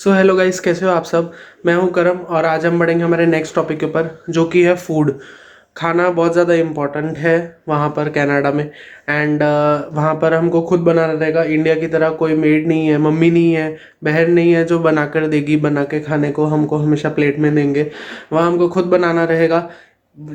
So hello guys, कैसे हो आप सब। मैं हूं करम और आज हम बढ़ेंगे हमारे नेक्स्ट टॉपिक के ऊपर जो कि है फूड। खाना बहुत ज़्यादा इम्पोर्टेंट है वहाँ पर कनाडा में। एंड वहाँ पर हमको खुद बनाना रहेगा। इंडिया की तरह कोई मेड नहीं है, मम्मी नहीं है, बहन नहीं है जो बना कर देगी, बना के खाने को हमको हमेशा प्लेट में देंगे। वहाँ हमको खुद बनाना रहेगा,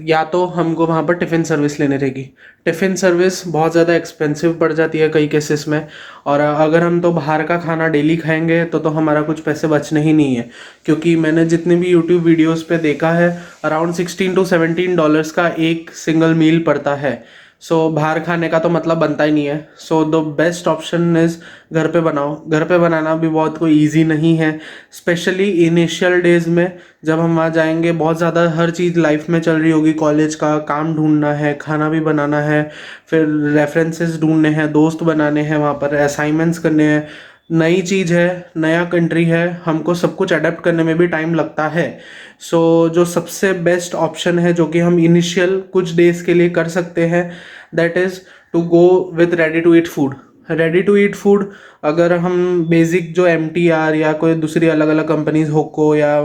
या तो हमको वहाँ पर टिफ़िन सर्विस लेने रहेगी। टिफ़िन सर्विस बहुत ज़्यादा एक्सपेंसिव पड़ जाती है कई केसेस में। और अगर हम तो बाहर का खाना डेली खाएंगे तो हमारा कुछ पैसे बचने ही नहीं है। क्योंकि मैंने जितने भी यूट्यूब वीडियोस पे देखा है, अराउंड $16 to $17 का एक सिंगल मील पड़ता है। सो बाहर खाने का तो मतलब बनता ही नहीं है। So the best option is घर पे बनाओ। घर पे बनाना भी बहुत कोई ईजी नहीं है, स्पेशली इनिशियल डेज में। जब हम वहाँ जाएंगे, बहुत ज़्यादा हर चीज़ लाइफ में चल रही होगी, कॉलेज का काम ढूंढना है, खाना भी बनाना है, फिर रेफरेंसेस ढूंढने हैं, दोस्त बनाने हैं, वहाँ पर असाइनमेंट्स करने हैं। नई चीज़ है, नया कंट्री है, हमको सब कुछ अडेप्ट करने में भी टाइम लगता है। सो जो सबसे बेस्ट ऑप्शन है जो कि हम इनिशियल कुछ डेज के लिए कर सकते हैं, that is to go with ready to eat food. Ready to eat food, अगर हम बेसिक जो MTR या कोई दूसरी अलग अलग कंपनीज, होको या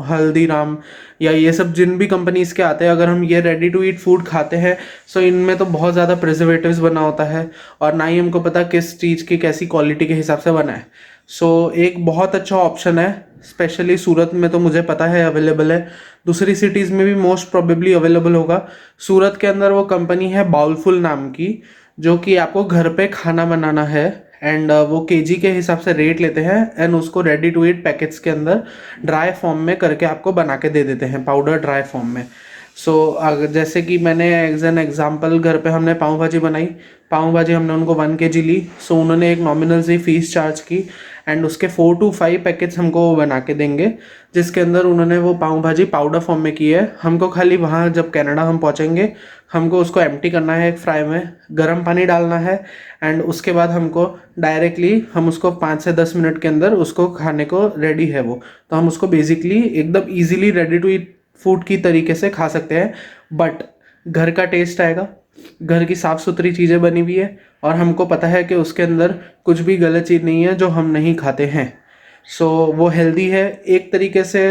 हल्दीराम या ये सब जिन भी कंपनीज के आते हैं, अगर हम ये रेडी टू ईट फूड खाते हैं, सो इनमें तो बहुत ज़्यादा प्रिजर्वेटिव्स बना होता है और ना ही हमको पता किस चीज़ की कैसी क्वालिटी के हिसाब से बना है। सो एक बहुत अच्छा ऑप्शन है, स्पेशली सूरत में तो मुझे पता है अवेलेबल है, दूसरी सिटीज़ में भी मोस्ट प्रोबेबली अवेलेबल होगा। सूरत के अंदर वो कंपनी है बाउलफुल नाम की, जो कि आपको घर पे खाना बनाना है। एंड वो केजी के हिसाब से रेट लेते हैं एंड उसको रेडी टू ईट पैकेट्स के अंदर ड्राई फॉर्म में करके आपको बना के दे देते हैं, पाउडर ड्राई फॉर्म में। सो अगर जैसे कि मैंने एज एन एग्जांपल घर पे हमने पाव भाजी बनाई। पाव भाजी हमने उनको 1 kg ली, सो उन्होंने एक नॉमिनल सी फीस चार्ज की एंड उसके 4 to 5 पैकेट्स हमको वो बना के देंगे, जिसके अंदर उन्होंने वो पाव भाजी पाउडर फॉर्म में की है। हमको खाली वहाँ जब कनाडा हम पहुँचेंगे, हमको उसको एम्प्टी करना है एक फ्राई में, गर्म पानी डालना है एंड उसके बाद हमको डायरेक्टली हम उसको 5 से 10 मिनट के अंदर उसको खाने को रेडी है वो। तो हम उसको बेसिकली एकदम easily ready to eat food की तरीके से खा सकते हैं। बट घर का टेस्ट आएगा, घर की साफ़ सुथरी चीज़ें बनी हुई है और हमको पता है कि उसके अंदर कुछ भी गलत चीज़ नहीं है जो हम नहीं खाते हैं। सो वो हेल्दी है, एक तरीके से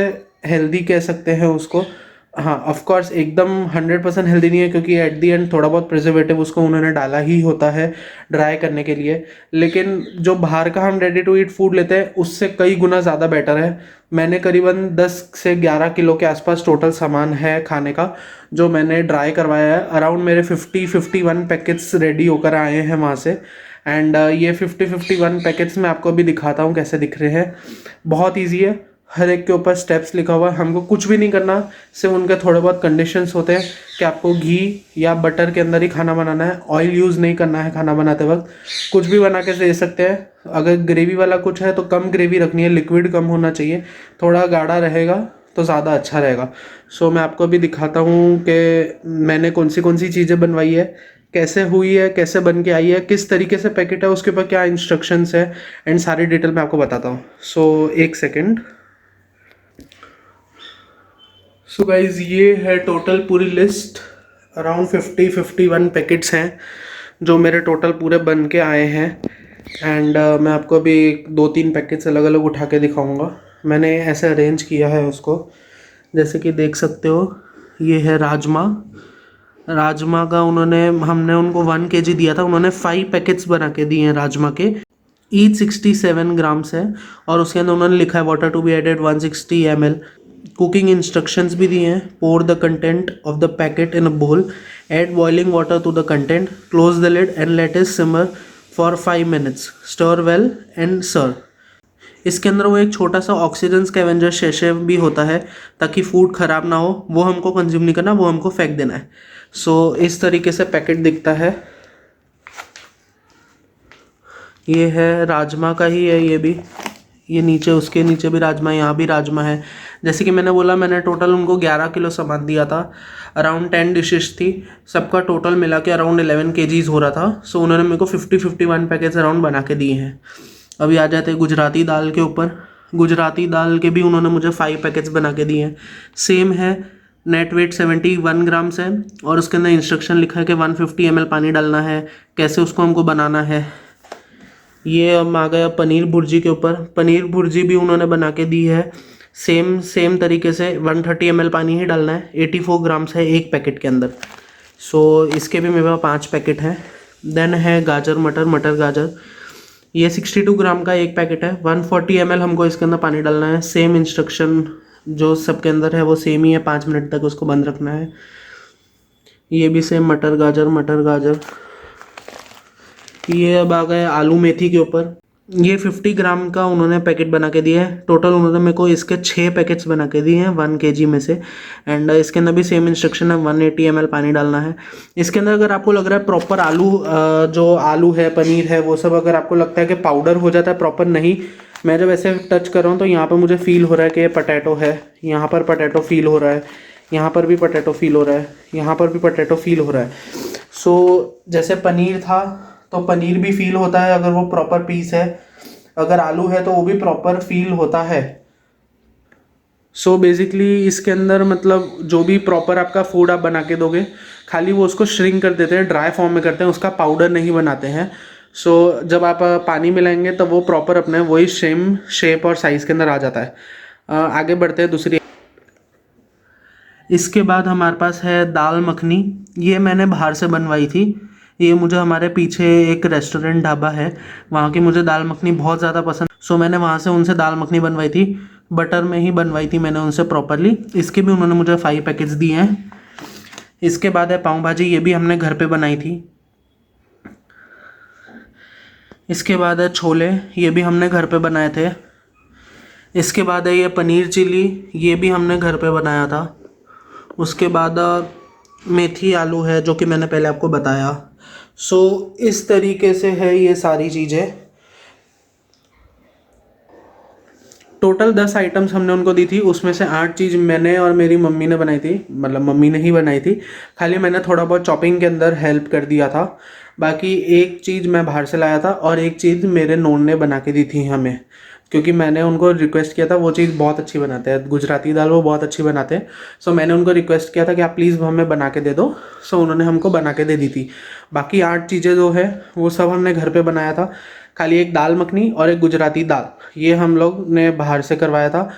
हेल्दी कह सकते हैं उसको। हाँ, ऑफ कोर्स एकदम 100% हेल्दी नहीं है, क्योंकि एट दी एंड थोड़ा बहुत प्रिजर्वेटिव उसको उन्होंने डाला ही होता है ड्राई करने के लिए। लेकिन जो बाहर का हम रेडी टू ईट फूड लेते हैं उससे कई गुना ज़्यादा बेटर है। मैंने करीबन 10 से 11 किलो के आसपास टोटल सामान है खाने का जो मैंने ड्राई करवाया है। अराउंड मेरे 50-51 पैकेट्स रेडी होकर आए हैं वहाँ से। एंड ये 50-51 पैकेट्स मैं आपको अभी दिखाता हूँ कैसे दिख रहे हैं। बहुत ईजी है, हर एक के ऊपर स्टेप्स लिखा हुआ है, हमको कुछ भी नहीं करना। सिर्फ उनके थोड़े बहुत कंडीशंस होते हैं कि आपको घी या बटर के अंदर ही खाना बनाना है, ऑयल यूज़ नहीं करना है खाना बनाते वक्त। कुछ भी बना के दे सकते हैं। अगर ग्रेवी वाला कुछ है तो कम ग्रेवी रखनी है, लिक्विड कम होना चाहिए, थोड़ा गाढ़ा रहेगा तो ज़्यादा अच्छा रहेगा। सो मैं आपको अभी दिखाता हूँ कि मैंने कौन सी चीज़ें बनवाई है, कैसे हुई है, कैसे बन के आई है, किस तरीके से पैकेट है, उसके ऊपर क्या इंस्ट्रक्शंस है, एंड सारी डिटेल मैं आपको बताता हूँ। सो एक सेकेंड। सो गाइज, ये है टोटल पूरी लिस्ट। अराउंड 50-51 पैकेट्स हैं जो मेरे टोटल पूरे बन के आए हैं। एंड मैं आपको अभी 2-3 पैकेट्स अलग अलग उठा के दिखाऊंगा। मैंने ऐसे अरेंज किया है उसको, जैसे कि देख सकते हो। ये है राजमा। राजमा का हमने उनको 1 kg दिया था, उन्होंने 5 पैकेट्स बना के दिए हैं राजमा के। ईच 67 ग्राम्स है और उसके अंदर उन्होंने लिखा है water to be added 160 ml। Cooking instructions भी दिए हैं। Pour the content of the packet in a bowl, add boiling water to the content, close the lid and let it simmer for 5 minutes, stir well and serve. इसके अंदर वो एक छोटा सा oxygen scavenger शेशे भी होता है ताकि फूड ख़राब ना हो। वो हमको कंज्यूम नहीं करना, वो हमको फेंक देना है। सो इस तरीके से पैकेट दिखता है। ये है राजमा का ही है, ये भी, ये नीचे, उसके नीचे भी राजमा, यहाँ भी राजमा है। जैसे कि मैंने बोला, मैंने टोटल उनको 11 किलो सामान दिया था। अराउंड 10 डिशेस थी, सबका टोटल मिला के अराउंड 11 kgs हो रहा था। सो उन्होंने मेरे को 50-51 पैकेट्स अराउंड बना के दिए हैं। अभी आ जाते हैं गुजराती दाल के ऊपर। गुजराती दाल के भी उन्होंने मुझे 5 पैकेट्स बना के दिए हैं। सेम है, नेट वेट 71 ग्राम्स है और उसके अंदर इंस्ट्रक्शन लिखा है कि 150 ml पानी डालना है, कैसे उसको हमको बनाना है। ये हम आ गया पनीर भुर्जी के ऊपर। पनीर भुर्जी भी उन्होंने बना के दी है सेम सेम तरीके से। 130 ml पानी ही डालना है। 84 ग्राम्स है एक पैकेट के अंदर। सो इसके भी मेरे पास 5 पैकेट हैं। देन है गाजर मटर, मटर गाजर, ये 62 ग्राम का एक पैकेट है। 140 ml हमको इसके अंदर पानी डालना है। सेम इंस्ट्रक्शन जो सबके अंदर है वो सेम ही है, 5 मिनट तक उसको बंद रखना है। ये भी सेम मटर गाजर, मटर गाजर। ये अब आ गए आलू मेथी के ऊपर। ये 50 ग्राम का उन्होंने पैकेट बना के दिया है। टोटल उन्होंने मेरे को इसके 6 पैकेट्स बना के दिए हैं 1 kg में से। एंड इसके अंदर भी सेम इंस्ट्रक्शन है, 180 ml पानी डालना है। इसके अंदर अगर आपको लग रहा है प्रॉपर आलू, जो आलू है, पनीर है, वो सब अगर आपको लगता है कि पाउडर हो जाता है प्रॉपर, नहीं। मैं जब ऐसे टच कर रहा हूँ तो यहाँ पर मुझे फील हो रहा है कि ये पटैटो है। यहाँ पर पटैटो फील हो रहा है, यहाँ पर भी पटैटो फील हो रहा है, यहाँ पर भी पटैटो फील हो रहा है। सो जैसे पनीर था तो पनीर भी फील होता है अगर वो प्रॉपर पीस है। अगर आलू है तो वो भी प्रॉपर फील होता है। सो बेसिकली इसके अंदर मतलब जो भी प्रॉपर आपका फूड आप बना के दोगे, खाली वो उसको श्रिंक कर देते हैं, ड्राई फॉर्म में करते हैं, उसका पाउडर नहीं बनाते हैं। सो जब आप पानी मिलाएंगे तब वो प्रॉपर अपने वही सेम शेप और साइज़ के अंदर आ जाता है। आगे बढ़ते हैं दूसरी। इसके बाद हमारे पास है दाल मखनी। ये मैंने बाहर से बनवाई थी। ये मुझे हमारे पीछे एक रेस्टोरेंट ढाबा है, वहाँ की मुझे दाल मखनी बहुत ज़्यादा पसंद। सो मैंने वहाँ से उनसे दाल मखनी बनवाई थी। बटर में ही बनवाई थी मैंने उनसे प्रॉपरली। इसके भी उन्होंने मुझे 5 पैकेट्स दिए हैं। इसके बाद है पाव भाजी। ये भी हमने घर पे बनाई थी। इसके बाद है छोले। ये भी हमने घर पे बनाए थे। इसके बाद है ये पनीर चिली। ये भी हमने घर पे बनाया था। उसके बाद मेथी आलू है, जो कि मैंने पहले आपको बताया। सो इस तरीके से है ये सारी चीज़ें। टोटल 10 आइटम्स हमने उनको दी थी, उसमें से 8 चीज़ मैंने और मेरी मम्मी ने बनाई थी। मतलब मम्मी ने ही बनाई थी, खाली मैंने थोड़ा बहुत चॉपिंग के अंदर हेल्प कर दिया था। बाकी एक चीज़ मैं बाहर से लाया था और एक चीज़ मेरे नोन ने बना के दी थी हमें, क्योंकि मैंने उनको रिक्वेस्ट किया था। वो चीज़ बहुत अच्छी बनाते हैं, गुजराती दाल वो बहुत अच्छी बनाते हैं। सो मैंने उनको रिक्वेस्ट किया था कि आप प्लीज़ हमें बना के दे दो। सो उन्होंने हमको बना के दे दी थी। बाकी 8 चीज़ें जो है वो सब हमने घर पे बनाया था। खाली एक दाल मखनी और एक गुजराती दाल, ये हम लोग ने बाहर से करवाया था।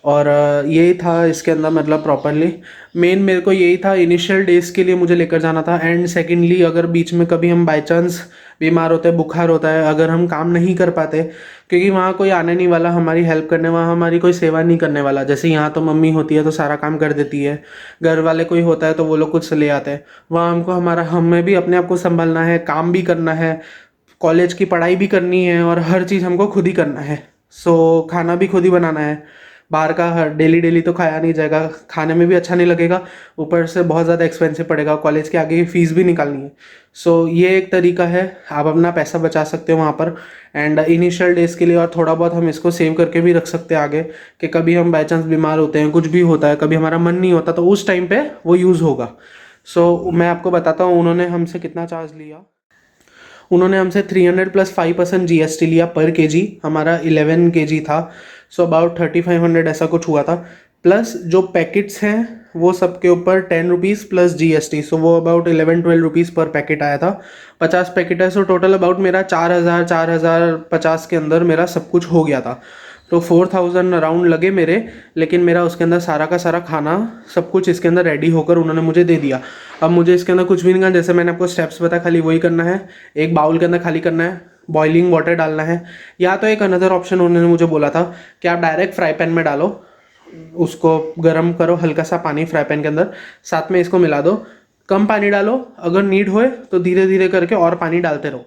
और यही था इसके अंदर, मतलब प्रॉपरली मेन मेरे को यही था। इनिशियल डेज़ के लिए मुझे लेकर जाना था। एंड सेकेंडली अगर बीच में कभी हम बाई चांस बीमार होते हैं, बुखार होता है, अगर हम काम नहीं कर पाते, क्योंकि वहाँ कोई आने नहीं वाला हमारी हेल्प करने, वहाँ हमारी कोई सेवा नहीं करने वाला। जैसे यहाँ तो मम्मी होती है तो सारा काम कर देती है, घर वाले कोई होता है तो वो लोग कुछ ले आते हैं। वहाँ हमको हमें भी अपने आप को संभालना है, काम भी करना है, कॉलेज की पढ़ाई भी करनी है, और हर चीज़ हमको खुद ही करना है। सो खाना भी खुद ही बनाना है। बाहर का हर डेली डेली तो खाया नहीं जाएगा, खाने में भी अच्छा नहीं लगेगा, ऊपर से बहुत ज़्यादा एक्सपेंसिव पड़ेगा, कॉलेज के आगे की फ़ीस भी निकालनी है। सो ये एक तरीका है, आप अपना पैसा बचा सकते हो वहाँ पर। एंड इनिशियल डेज़ के लिए और थोड़ा बहुत हम इसको सेव करके भी रख सकते हैं आगे, कि कभी हम बाई चांस बीमार होते हैं, कुछ भी होता है, कभी हमारा मन नहीं होता, तो उस टाइम पे वो यूज़ होगा। सो मैं आपको बताता हूँ उन्होंने हमसे कितना चार्ज लिया। उन्होंने हमसे 300 प्लस 5% GST लिया पर केजी। हमारा 11 kg था। सो अबाउट 3500 ऐसा कुछ हुआ था। प्लस जो पैकेट्स हैं वो सबके ऊपर 10 रुपीज़ प्लस GST, सो वो अबाउट 11-12 रुपीज़ पर पैकेट आया था। 50 पैकेट है, सो टोटल अबाउट मेरा 4050 के अंदर मेरा सब कुछ हो गया था। तो 4000 अराउंड लगे मेरे, लेकिन मेरा उसके अंदर सारा का सारा खाना सब कुछ इसके अंदर रेडी होकर उन्होंने मुझे दे दिया। अब मुझे इसके अंदर कुछ भी नहीं करना, जैसे मैंने आपको स्टेप्स बताया, खाली वही करना है। एक बाउल के अंदर खाली करना है, बॉइलिंग वाटर डालना है, या तो एक अनदर ऑप्शन उन्होंने मुझे बोला था कि आप डायरेक्ट फ्राई पैन में डालो, उसको गर्म करो, हल्का सा पानी फ्राई पैन के अंदर, साथ में इसको मिला दो, कम पानी डालो, अगर नीड होए तो धीरे धीरे करके और पानी डालते रहो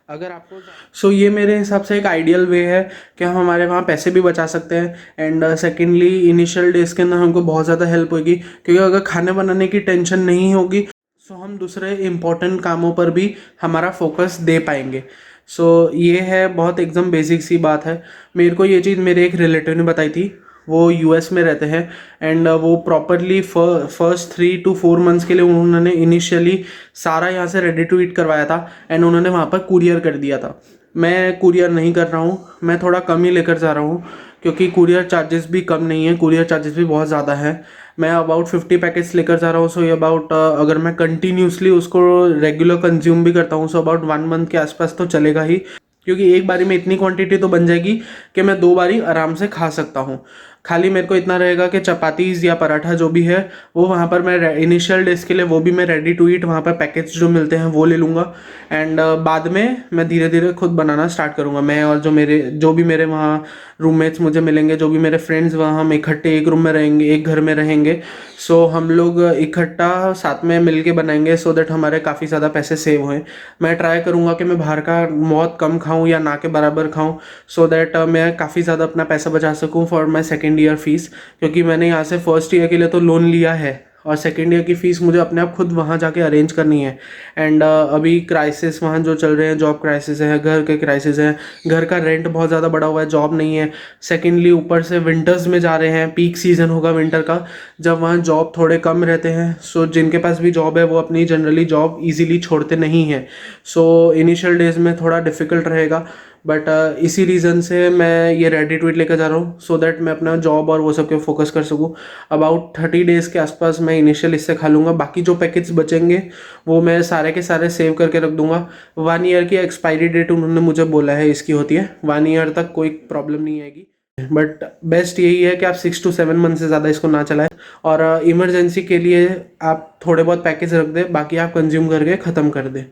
अगर आपको। सो ये मेरे हिसाब से एक आइडियल वे है कि हम हमारे वहाँ पैसे भी बचा सकते हैं। एंड सेकेंडली इनिशियल डेज़ के अंदर हमको बहुत ज़्यादा हेल्प होगी, क्योंकि अगर खाने बनाने की टेंशन नहीं होगी सो हम दूसरे इम्पोर्टेंट कामों पर भी हमारा फोकस दे पाएंगे। सो ये है बहुत एकदम बेसिक सी बात है। मेरे को ये चीज़ मेरे एक रिलेटिव ने बताई थी, वो यूएस में रहते हैं। एंड वो प्रॉपरली फर्स्ट 3 to 4 मंथ्स के लिए उन्होंने इनिशियली सारा यहाँ से रेडी टू ईट करवाया था, एंड उन्होंने वहाँ पर कुरियर कर दिया था। मैं कुरियर नहीं कर रहा हूँ, मैं थोड़ा कम ही लेकर जा रहा हूँ, क्योंकि कुरियर चार्जेस भी कम नहीं है, कुरियर चार्जेस भी बहुत ज़्यादा है। मैं अबाउट 50 पैकेट्स लेकर जा रहा हूँ। सो ये अबाउट अगर मैं कंटिन्यूसली उसको रेगुलर कंज्यूम भी करता हूँ, सो अबाउट 1 मंथ के आसपास तो चलेगा ही, क्योंकि एक बारी में इतनी क्वांटिटी तो बन जाएगी कि मैं 2 बारी आराम से खा सकता हूँ। खाली मेरे को इतना रहेगा कि चपातीज़ या पराठा जो भी है वो वहाँ पर मैं इनिशियल डेज के लिए वो भी मैं रेडी टू ईट वहाँ पर पैकेट्स जो मिलते हैं वो ले लूँगा। एंड बाद में मैं धीरे धीरे खुद बनाना स्टार्ट करूँगा। मैं और जो भी मेरे वहाँ रूममेट्स मुझे मिलेंगे, जो भी मेरे फ्रेंड्स, वहाँ हम इकट्ठे एक रूम में रहेंगे, एक घर में रहेंगे। सो हम लोग इकट्ठा साथ में मिल के बनाएंगे सो दैट हमारे काफ़ी ज़्यादा पैसे सेव हों। मैं ट्राई करूँगा कि मैं बाहर का बहुत कम खाऊँ या ना के बराबर खाऊँ सो दैट मैं काफ़ी ज़्यादा अपना पैसा बचा सकूँ for my second year fees, क्योंकि मैंने यहाँ से फर्स्ट ईयर के लिए तो लोन लिया है और सेकेंड ईयर की फ़ीस मुझे अपने आप खुद वहाँ जाके अरेंज करनी है। एंड अभी क्राइसिस वहाँ जो चल रहे हैं, जॉब क्राइसिस है, घर के क्राइसिस हैं, घर का रेंट बहुत ज़्यादा बढ़ा हुआ है, जॉब नहीं है। सेकेंडली ऊपर से विंटर्स में जा रहे हैं, पीक सीज़न होगा विंटर का, जब वहाँ जॉब थोड़े कम रहते हैं। सो जिनके पास भी जॉब है वो अपनी जनरली जॉब ईजिली छोड़ते नहीं हैं। सो इनिशियल डेज़ में थोड़ा डिफ़िकल्ट रहेगा, बट इसी रीज़न से मैं ये रेडी टू ईट लेकर जा रहा हूँ सो दैट मैं अपना जॉब और वो सब के फोकस कर सकूँ। अबाउट 30 डेज़ के आसपास मैं इनिशियल इससे खा लूँगा। बाकी जो पैकेट्स बचेंगे वो मैं सारे के सारे सेव करके रख दूँगा। 1 ईयर की एक्सपायरी डेट उन्होंने मुझे बोला है इसकी होती है, 1 ईयर तक कोई प्रॉब्लम नहीं आएगी। बट बेस्ट यही है कि आप 6 to 7 मंथ से ज़्यादा इसको ना चलाएं और इमरजेंसी के लिए आप थोड़े बहुत पैकेज रख दें, बाकी आप कंज्यूम करके ख़त्म कर दें।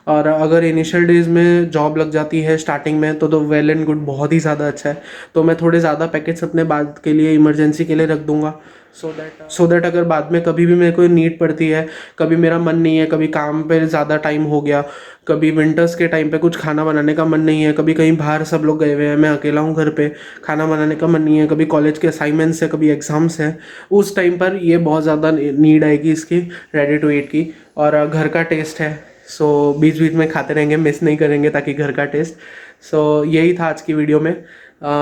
और अगर इनिशियल डेज़ में जॉब लग जाती है स्टार्टिंग में तो वेल एंड गुड, बहुत ही ज़्यादा अच्छा है। तो मैं थोड़े ज़्यादा पैकेट्स अपने बाद के लिए इमरजेंसी के लिए रख दूंगा सो दैट अगर बाद में कभी भी मेरे को नीड पड़ती है, कभी मेरा मन नहीं है, कभी काम पे ज़्यादा टाइम हो गया, कभी विंटर्स के टाइम पे कुछ खाना बनाने का मन नहीं है, कभी कहीं बाहर सब लोग गए हुए हैं, मैं अकेला हूँ घर पे, खाना बनाने का मन नहीं है, कभी कॉलेज के असाइनमेंट्स है, कभी एग्ज़ाम्स है, उस टाइम पर ये बहुत ज़्यादा नीड आएगी इसकी रेडी टू ईट की। और घर का टेस्ट है सो बीच बीच में खाते रहेंगे, मिस नहीं करेंगे ताकि घर का टेस्ट। सो यही था आज की वीडियो में।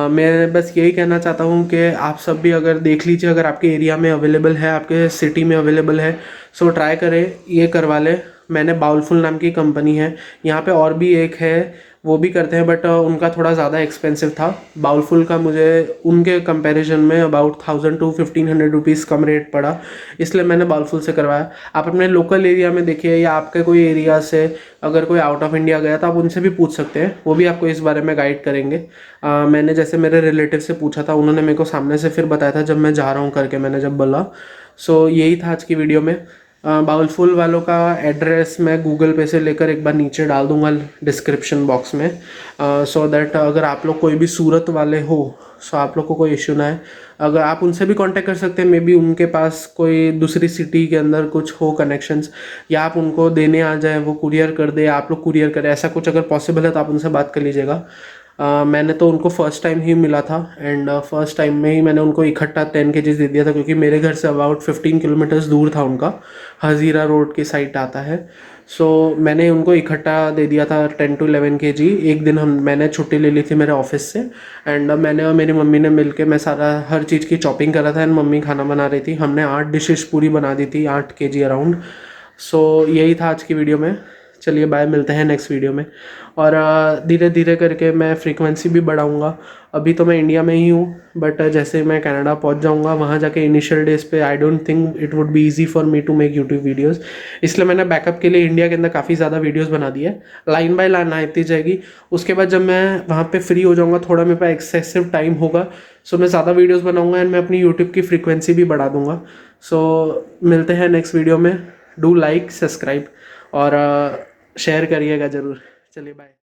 मैं बस यही कहना चाहता हूँ कि आप सब भी अगर देख लीजिए, अगर आपके एरिया में अवेलेबल है, आपके सिटी में अवेलेबल है, सो ट्राई करें, ये करवा लें। मैंने बाउलफुल नाम की कंपनी है, यहाँ पे और भी एक है वो भी करते हैं, बट उनका थोड़ा ज़्यादा एक्सपेंसिव था। बाउलफुल का मुझे उनके कंपैरिजन में about 1000 to 1500 rupees come rate पड़ा, इसलिए मैंने बाउलफुल से करवाया। आप अपने लोकल एरिया में देखिए या आपके कोई एरिया से अगर कोई आउट ऑफ इंडिया गया तो आप उनसे भी पूछ सकते हैं, वो भी आपको इस बारे में गाइड करेंगे। मैंने जैसे मेरे रिलेटिव से पूछा था, उन्होंने मेरे को सामने से फिर बताया था जब मैं जा रहा हूँ करके, मैंने जब बोला। सो यही था आज की वीडियो में। बाउलफुल वालों का एड्रेस मैं गूगल पे से लेकर एक बार नीचे डाल दूंगा डिस्क्रिप्शन बॉक्स में, सो दैट अगर आप लोग कोई भी सूरत वाले हो सो आप लोग को कोई इश्यू ना है। अगर आप उनसे भी कांटेक्ट कर सकते हैं, मे बी उनके पास कोई दूसरी सिटी के अंदर कुछ हो कनेक्शंस, या आप उनको देने आ जाए, वो कुरियर कर दे, आप लोग कुरियर करें, ऐसा कुछ अगर पॉसिबल है तो आप उनसे बात कर लीजिएगा। मैंने तो उनको फर्स्ट टाइम ही मिला था एंड फर्स्ट टाइम में ही मैंने उनको इकट्ठा 10 kgs दे दिया था, क्योंकि मेरे घर से अबाउट 15 किलोमीटर्स दूर था उनका, हज़ीरा रोड की साइड आता है। सो मैंने उनको इकट्ठा दे दिया था 10 to 11 kg। एक दिन मैंने छुट्टी ले ली थी मेरे ऑफिस से एंड मैंने और मेरी मम्मी ने मिल के, मैं सारा हर चीज़ की चॉपिंग कर रहा था एंड मम्मी खाना बना रही थी। हमने 8 डिशेस पूरी बना दी थी, 8 kg अराउंड। सो यही था आज की वीडियो में। चलिए बाय, मिलते हैं नेक्स्ट वीडियो में। और धीरे धीरे करके मैं फ्रीक्वेंसी भी बढ़ाऊंगा। अभी तो मैं इंडिया में ही हूँ, बट जैसे मैं कनाडा पहुँच जाऊँगा, वहाँ जाके इनिशियल डेज पे I don't think it would be easy for me to make YouTube videos, इसलिए मैंने बैकअप के लिए इंडिया के अंदर काफ़ी ज़्यादा वीडियोज़ बना दी है। लाइन बाय लाइन आती जाएगी। उसके बाद जब मैं वहाँ पर फ्री हो जाऊँगा, थोड़ा मेरे पास एक्सेसिव टाइम होगा, सो मैं ज़्यादा वीडियोज़ बनाऊँगा एंड मैं अपनी यूट्यूब की फ्रीक्वेंसी भी बढ़ा दूँगा। सो मिलते हैं नेक्स्ट वीडियो में। डू लाइक, सब्सक्राइब और शेयर करिएगा ज़रूर। चलिए बाय।